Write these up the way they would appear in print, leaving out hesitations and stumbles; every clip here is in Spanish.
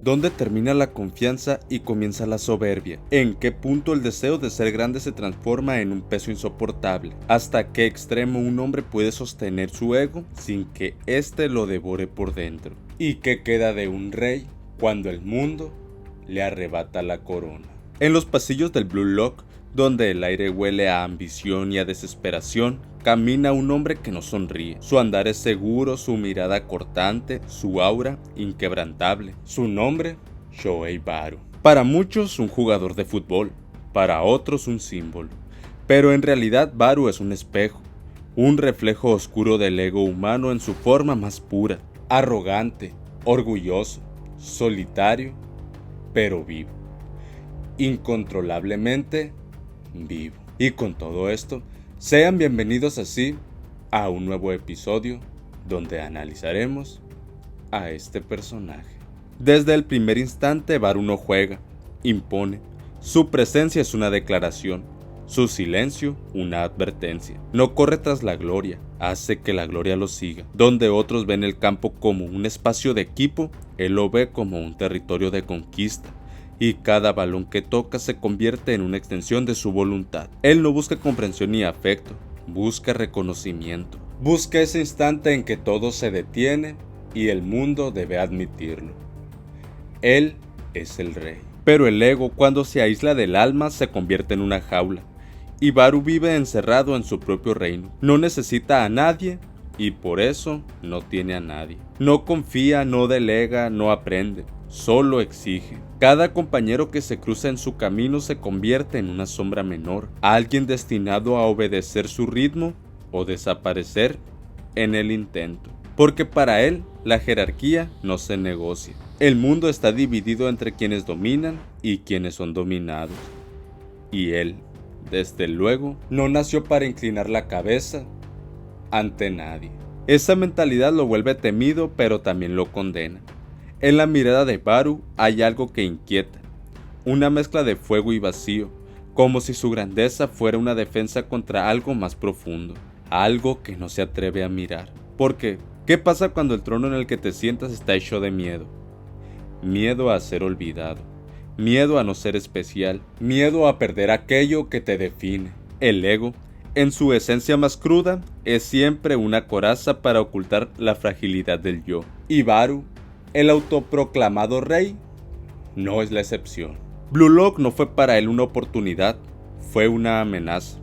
¿Dónde termina la confianza y comienza la soberbia? ¿En qué punto el deseo de ser grande se transforma en un peso insoportable? ¿Hasta qué extremo un hombre puede sostener su ego sin que éste lo devore por dentro? ¿Y qué queda de un rey cuando el mundo le arrebata la corona? En los pasillos del Blue Lock, donde el aire huele a ambición y a desesperación, camina un hombre que no sonríe. Su andar es seguro, su mirada cortante, su aura inquebrantable. Su nombre, Shohei Baru. Para muchos un jugador de fútbol, para otros un símbolo. Pero en realidad Baru es un espejo, un reflejo oscuro del ego humano en su forma más pura. Arrogante, orgulloso, solitario, pero vivo. Incontrolablemente vivo. Y con todo esto, sean bienvenidos así a un nuevo episodio donde analizaremos a este personaje. Desde el primer instante Baru no juega, impone. Su presencia es una declaración, su silencio una advertencia. No corre tras la gloria, hace que la gloria lo siga. Donde otros ven el campo como un espacio de equipo, él lo ve como un territorio de conquista. Y cada balón que toca se convierte en una extensión de su voluntad. Él no busca comprensión ni afecto, busca reconocimiento. Busca ese instante en que todo se detiene y el mundo debe admitirlo. Él es el rey. Pero el ego, cuando se aísla del alma, se convierte en una jaula. Y Baru vive encerrado en su propio reino. No necesita a nadie y por eso no tiene a nadie. No confía, no delega, no aprende. Solo exige. Cada compañero que se cruza en su camino se convierte en una sombra menor, alguien destinado a obedecer su ritmo o desaparecer en el intento. Porque para él, la jerarquía no se negocia. El mundo está dividido entre quienes dominan y quienes son dominados. Y él, desde luego, no nació para inclinar la cabeza ante nadie. Esa mentalidad lo vuelve temido, pero también lo condena. En la mirada de Baru hay algo que inquieta, una mezcla de fuego y vacío, como si su grandeza fuera una defensa contra algo más profundo, algo que no se atreve a mirar. Porque, ¿qué pasa cuando el trono en el que te sientas está hecho de miedo? Miedo a ser olvidado, miedo a no ser especial, miedo a perder aquello que te define. El ego, en su esencia más cruda, es siempre una coraza para ocultar la fragilidad del yo. Y Baru, el autoproclamado rey, no es la excepción. Blue Lock no fue para él una oportunidad, fue una amenaza.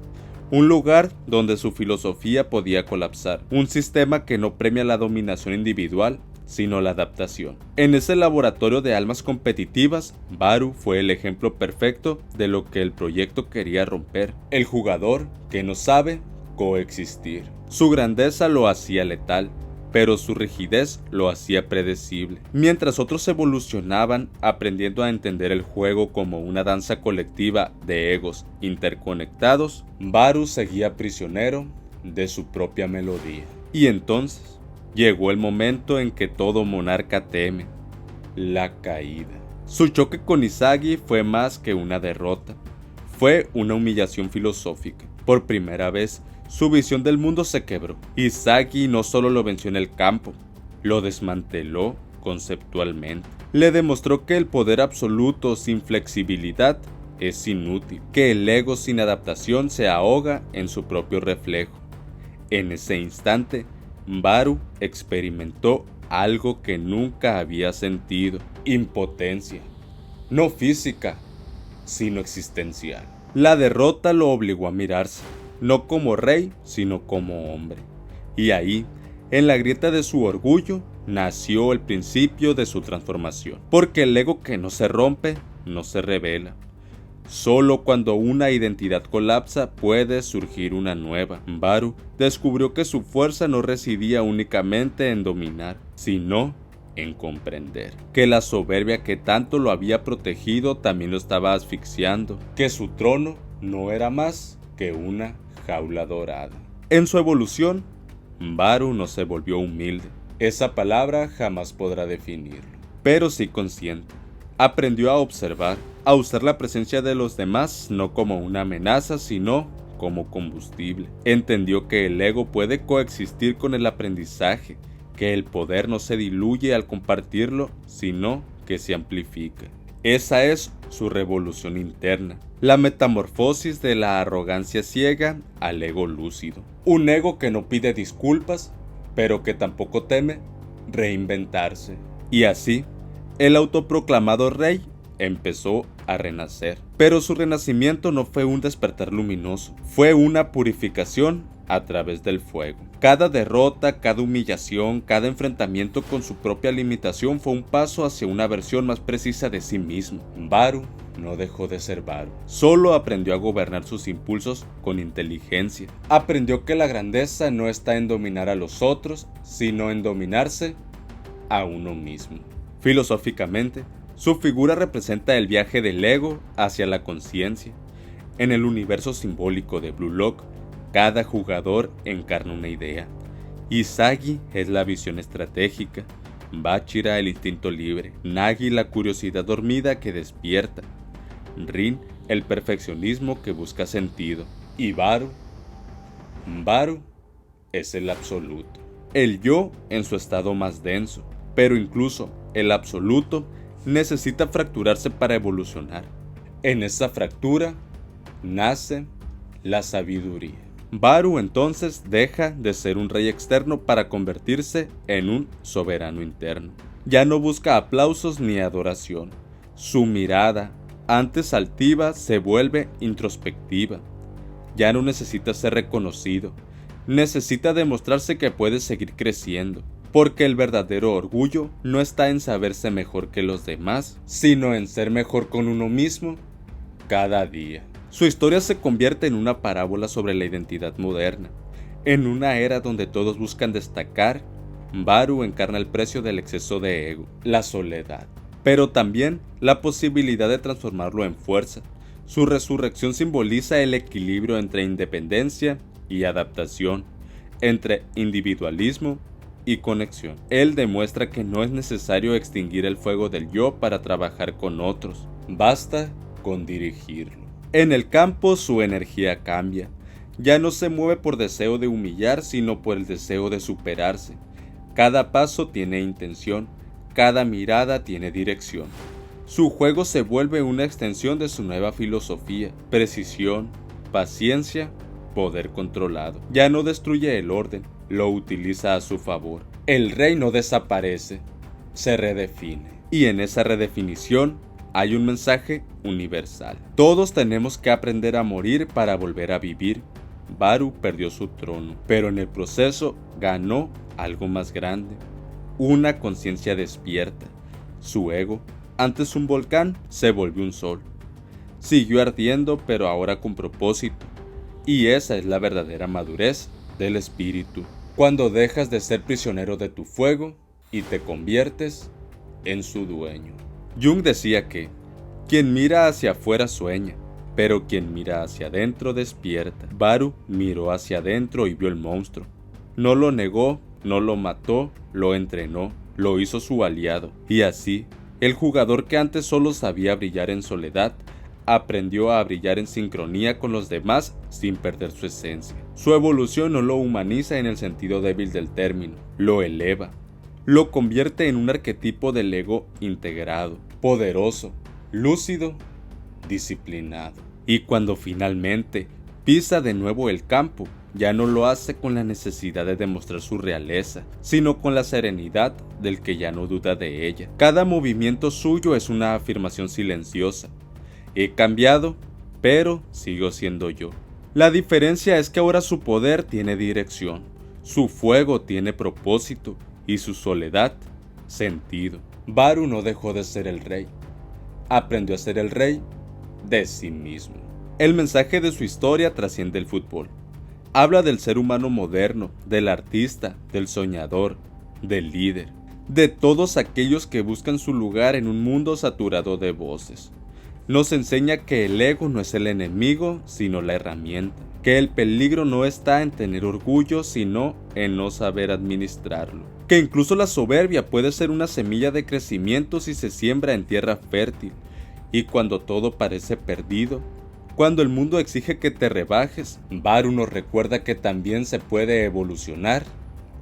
Un lugar donde su filosofía podía colapsar. Un sistema que no premia la dominación individual, sino la adaptación. En ese laboratorio de almas competitivas, Baru fue el ejemplo perfecto de lo que el proyecto quería romper. El jugador que no sabe coexistir. Su grandeza lo hacía letal, pero su rigidez lo hacía predecible. Mientras otros evolucionaban, aprendiendo a entender el juego como una danza colectiva de egos interconectados, Baru seguía prisionero de su propia melodía. Y entonces llegó el momento en que todo monarca teme: la caída. Su choque con Izagi fue más que una derrota, fue una humillación filosófica. Por primera vez, su visión del mundo se quebró. Izagi no solo lo venció en el campo, lo desmanteló conceptualmente. Le demostró que el poder absoluto sin flexibilidad es inútil, que el ego sin adaptación se ahoga en su propio reflejo. En ese instante, Baru experimentó algo que nunca había sentido: impotencia, no física, sino existencial. La derrota lo obligó a mirarse, no como rey, sino como hombre. Y ahí, en la grieta de su orgullo, nació el principio de su transformación. Porque el ego que no se rompe, no se revela. Solo cuando una identidad colapsa puede surgir una nueva. Baru descubrió que su fuerza no residía únicamente en dominar, sino en comprender. Que la soberbia que tanto lo había protegido también lo estaba asfixiando. Que su trono no era más que una jaula dorada. En su evolución, Baru no se volvió humilde. Esa palabra jamás podrá definirlo. Pero sí consciente. Aprendió a observar, a usar la presencia de los demás no como una amenaza, sino como combustible. Entendió que el ego puede coexistir con el aprendizaje, que el poder no se diluye al compartirlo, sino que se amplifica. Esa es su revolución interna, la metamorfosis de la arrogancia ciega al ego lúcido. Un ego que no pide disculpas, pero que tampoco teme reinventarse. Y así, el autoproclamado rey empezó a renacer. Pero su renacimiento no fue un despertar luminoso, fue una purificación a través del fuego. Cada derrota, cada humillación, cada enfrentamiento con su propia limitación fue un paso hacia una versión más precisa de sí mismo. Baru no dejó de ser Baru, solo aprendió a gobernar sus impulsos con inteligencia. Aprendió que la grandeza no está en dominar a los otros, sino en dominarse a uno mismo. Filosóficamente, su figura representa el viaje del ego hacia la conciencia. En el universo simbólico de Blue Lock, cada jugador encarna una idea. Izagi es la visión estratégica, Bachira el instinto libre, Nagi la curiosidad dormida que despierta, Rin el perfeccionismo que busca sentido, y Baru es el absoluto. El yo en su estado más denso, pero incluso el absoluto necesita fracturarse para evolucionar. En esa fractura nace la sabiduría. Baru entonces deja de ser un rey externo para convertirse en un soberano interno. Ya no busca aplausos ni adoración. Su mirada, antes altiva, se vuelve introspectiva. Ya no necesita ser reconocido. Necesita demostrarse que puede seguir creciendo. Porque el verdadero orgullo no está en saberse mejor que los demás, sino en ser mejor con uno mismo cada día. Su historia se convierte en una parábola sobre la identidad moderna. En una era donde todos buscan destacar, Baru encarna el precio del exceso de ego, la soledad, pero también la posibilidad de transformarlo en fuerza. Su resurrección simboliza el equilibrio entre independencia y adaptación, entre individualismo y conexión. Él demuestra que no es necesario extinguir el fuego del yo para trabajar con otros, basta con dirigirlo. En el campo su energía cambia, ya no se mueve por deseo de humillar, sino por el deseo de superarse. Cada paso tiene intención, cada mirada tiene dirección. Su juego se vuelve una extensión de su nueva filosofía, precisión, paciencia, poder controlado. Ya no destruye el orden, lo utiliza a su favor. El rey no desaparece, se redefine. Y en esa redefinición hay un mensaje universal. Todos tenemos que aprender a morir para volver a vivir. Baru perdió su trono, pero en el proceso ganó algo más grande. Una conciencia despierta. Su ego, antes un volcán, se volvió un sol. Siguió ardiendo, pero ahora con propósito. Y esa es la verdadera madurez del espíritu. Cuando dejas de ser prisionero de tu fuego y te conviertes en su dueño. Jung decía que quien mira hacia afuera sueña, pero quien mira hacia adentro despierta. Baru miró hacia adentro y vio el monstruo. No lo negó, no lo mató, lo entrenó, lo hizo su aliado. Y así, el jugador que antes solo sabía brillar en soledad, aprendió a brillar en sincronía con los demás sin perder su esencia. Su evolución no lo humaniza en el sentido débil del término, lo eleva. Lo convierte en un arquetipo del ego integrado, poderoso, lúcido, disciplinado. Y cuando finalmente pisa de nuevo el campo, ya no lo hace con la necesidad de demostrar su realeza, sino con la serenidad del que ya no duda de ella. Cada movimiento suyo es una afirmación silenciosa. He cambiado, pero sigo siendo yo. La diferencia es que ahora su poder tiene dirección, su fuego tiene propósito y su soledad, sentido. Baru no dejó de ser el rey, aprendió a ser el rey de sí mismo. El mensaje de su historia trasciende el fútbol. Habla del ser humano moderno, del artista, del soñador, del líder, de todos aquellos que buscan su lugar en un mundo saturado de voces. Nos enseña que el ego no es el enemigo, sino la herramienta. Que el peligro no está en tener orgullo, sino en no saber administrarlo. Que incluso la soberbia puede ser una semilla de crecimiento si se siembra en tierra fértil. Y cuando todo parece perdido, cuando el mundo exige que te rebajes, Baru nos recuerda que también se puede evolucionar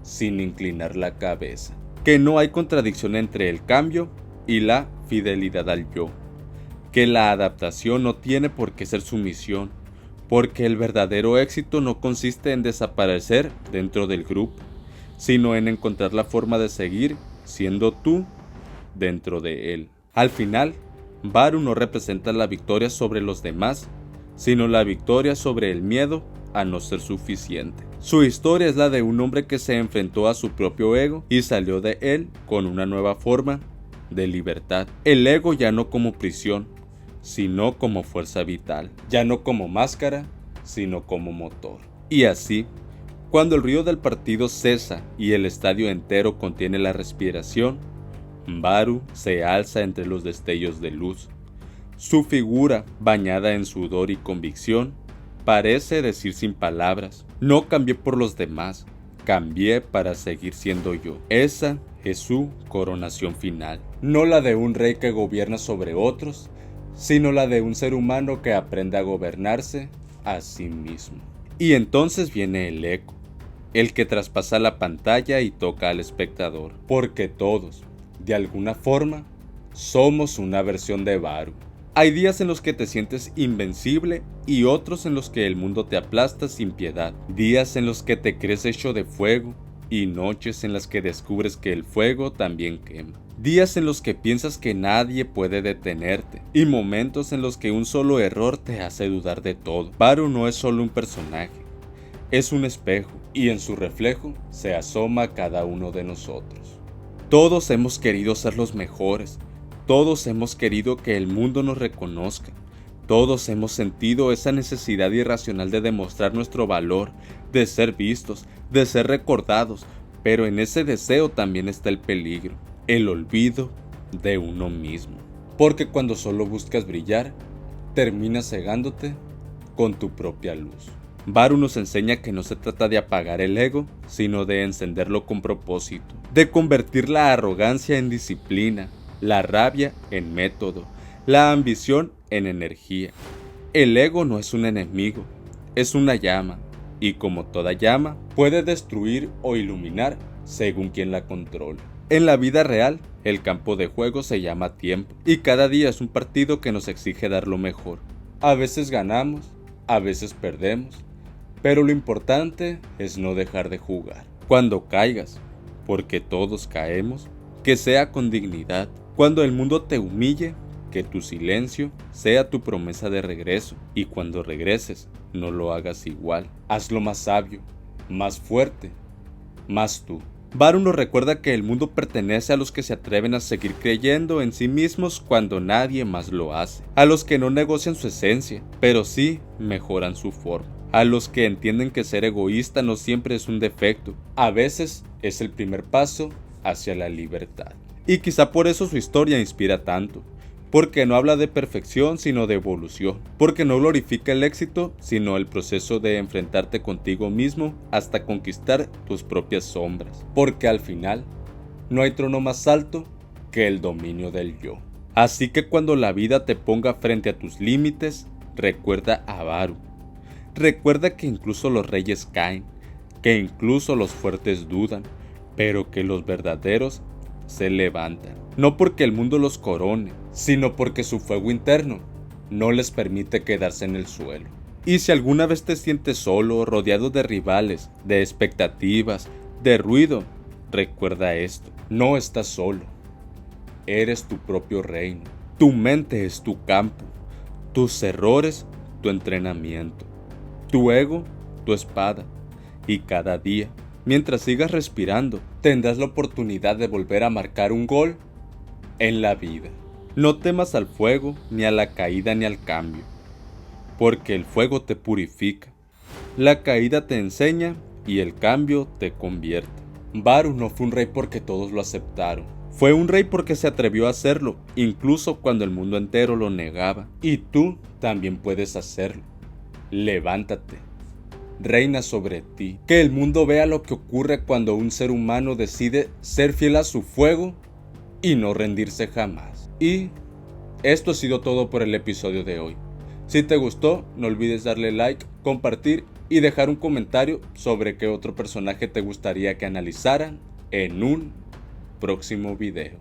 sin inclinar la cabeza. Que no hay contradicción entre el cambio y la fidelidad al yo, que la adaptación no tiene por qué ser sumisión, porque el verdadero éxito no consiste en desaparecer dentro del grupo, sino en encontrar la forma de seguir siendo tú dentro de él. Al final, Baru no representa la victoria sobre los demás, sino la victoria sobre el miedo a no ser suficiente. Su historia es la de un hombre que se enfrentó a su propio ego y salió de él con una nueva forma de libertad. El ego ya no como prisión, sino como fuerza vital. Ya no como máscara, sino como motor. Y así, cuando el ruido del partido cesa y el estadio entero contiene la respiración, Baru se alza entre los destellos de luz. Su figura, bañada en sudor y convicción, parece decir sin palabras: no cambié por los demás, cambié para seguir siendo yo. Esa es su coronación final. No la de un rey que gobierna sobre otros, sino la de un ser humano que aprende a gobernarse a sí mismo. Y entonces viene el eco, el que traspasa la pantalla y toca al espectador, porque todos, de alguna forma, somos una versión de Baru. Hay días en los que te sientes invencible y otros en los que el mundo te aplasta sin piedad. Días en los que te crees hecho de fuego y noches en las que descubres que el fuego también quema. Días en los que piensas que nadie puede detenerte y momentos en los que un solo error te hace dudar de todo. Baru no es solo un personaje, es un espejo y en su reflejo se asoma cada uno de nosotros. Todos hemos querido ser los mejores. Todos hemos querido que el mundo nos reconozca. Todos hemos sentido esa necesidad irracional de demostrar nuestro valor, de ser vistos, de ser recordados, pero en ese deseo también está el peligro, el olvido de uno mismo. Porque cuando solo buscas brillar, terminas cegándote con tu propia luz. Baru nos enseña que no se trata de apagar el ego, sino de encenderlo con propósito, de convertir la arrogancia en disciplina, la rabia en método, la ambición en energía. El ego no es un enemigo, es una llama, y como toda llama, puede destruir o iluminar según quien la controle. En la vida real, el campo de juego se llama tiempo, y cada día es un partido que nos exige dar lo mejor. A veces ganamos, a veces perdemos, pero lo importante es no dejar de jugar. Cuando caigas, porque todos caemos, que sea con dignidad. Cuando el mundo te humille, que tu silencio sea tu promesa de regreso. Y cuando regreses, no lo hagas igual. Hazlo más sabio, más fuerte, más tú. Baru nos recuerda que el mundo pertenece a los que se atreven a seguir creyendo en sí mismos cuando nadie más lo hace. A los que no negocian su esencia, pero sí mejoran su forma. A los que entienden que ser egoísta no siempre es un defecto. A veces es el primer paso hacia la libertad. Y quizá por eso su historia inspira tanto, porque no habla de perfección sino de evolución, porque no glorifica el éxito sino el proceso de enfrentarte contigo mismo hasta conquistar tus propias sombras, porque al final no hay trono más alto que el dominio del yo. Así que cuando la vida te ponga frente a tus límites, recuerda a Baru, recuerda que incluso los reyes caen, que incluso los fuertes dudan, pero que los verdaderos se levantan, no porque el mundo los corone, sino porque su fuego interno no les permite quedarse en el suelo. Y si alguna vez te sientes solo, rodeado de rivales, de expectativas, de ruido, recuerda esto: no estás solo, eres tu propio reino, tu mente es tu campo, tus errores tu entrenamiento, tu ego tu espada, y cada día, mientras sigas respirando, tendrás la oportunidad de volver a marcar un gol en la vida. No temas al fuego, ni a la caída, ni al cambio, porque el fuego te purifica, la caída te enseña y el cambio te convierte. Baru no fue un rey porque todos lo aceptaron, fue un rey porque se atrevió a hacerlo, incluso cuando el mundo entero lo negaba. Y tú también puedes hacerlo. Levántate. Reina sobre ti. Que el mundo vea lo que ocurre cuando un ser humano decide ser fiel a su fuego y no rendirse jamás. Y esto ha sido todo por el episodio de hoy. Si te gustó, no olvides darle like, compartir y dejar un comentario sobre qué otro personaje te gustaría que analizaran en un próximo video.